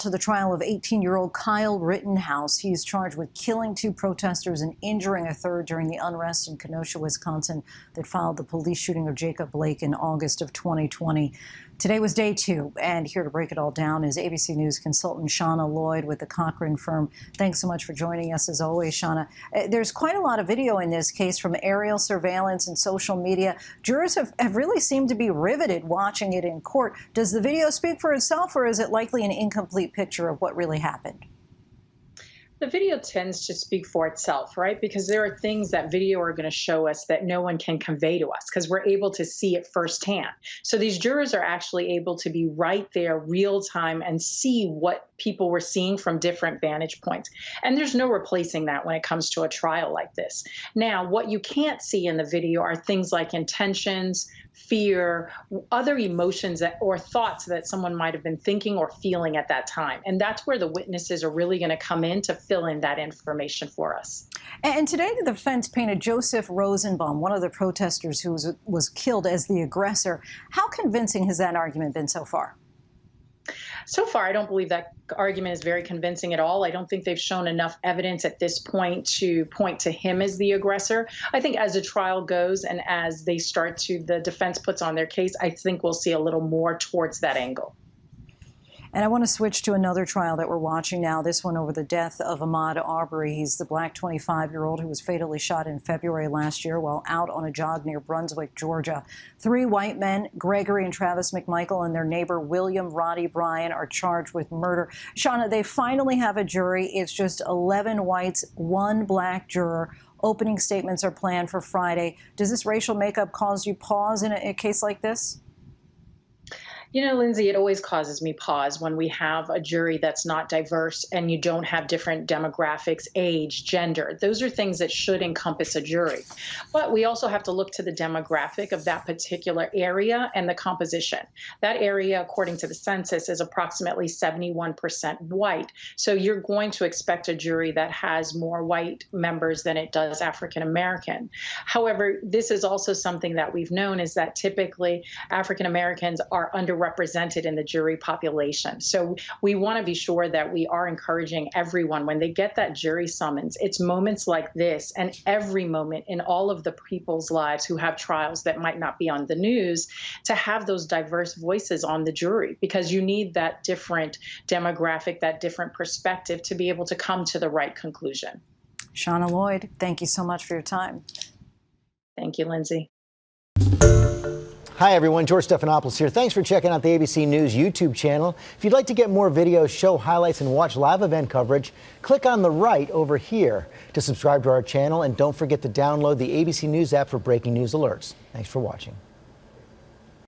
To the trial of 18-year-old Kyle Rittenhouse. He's charged with killing two protesters and injuring a third during the unrest in Kenosha, Wisconsin, that followed the police shooting of Jacob Blake in August of 2020. Today was day two, and here to break it all down is ABC News consultant Channa Lloyd with the Cochran firm. Thanks so much for joining us, as always, Channa. There's quite a lot of video in this case from aerial surveillance and social media. Jurors have really seemed to be riveted watching it in court. Does the video speak for itself, or is it likely an incomplete picture of what really happened? The video tends to speak for itself, right? Because there are things that video are going to show us that no one can convey to us because we're able to see it firsthand. So these jurors are actually able to be right there real time and see what people were seeing from different vantage points. And there's no replacing that when it comes to a trial like this. Now, what you can't see in the video are things like intentions, fear, other emotions or thoughts that someone might have been thinking or feeling at that time. And that's where the witnesses are really going to come in to fill in that information for us. And today the defense painted Joseph Rosenbaum, one of the protesters who was killed, as the aggressor. How convincing has that argument been so far? So far, I don't believe that argument is very convincing at all. I don't think they've shown enough evidence at this point to point to him as the aggressor. I think as the trial goes and as the defense puts on their case, I think we'll see a little more towards that angle. And I want to switch to another trial that we're watching now, this one over the death of Ahmaud Arbery. He's the black 25-year-old who was fatally shot in February last year while out on a jog near Brunswick, Georgia. Three white men, Gregory and Travis McMichael, and their neighbor William Roddy Bryan, are charged with murder. Channa, they finally have a jury. It's just 11 whites, one black juror. Opening statements are planned for Friday. Does this racial makeup cause you pause in a case like this? You know, Lindsay, it always causes me pause when we have a jury that's not diverse and you don't have different demographics, age, gender. Those are things that should encompass a jury. But we also have to look to the demographic of that particular area and the composition. That area, according to the census, is approximately 71% white. So you're going to expect a jury that has more white members than it does African American. However, this is also something that we've known is that typically African Americans are underrepresented in the jury population. So we want to be sure that we are encouraging everyone when they get that jury summons. It's moments like this and every moment in all of the people's lives who have trials that might not be on the news to have those diverse voices on the jury, because you need that different demographic, that different perspective to be able to come to the right conclusion. Channa Lloyd, thank you so much for your time. Thank you, Lindsay. Hi, everyone. George Stephanopoulos here. Thanks for checking out the ABC News YouTube channel. If you'd like to get more videos, show highlights, and watch live event coverage, click on the right over here to subscribe to our channel. And don't forget to download the ABC News app for breaking news alerts. Thanks for watching.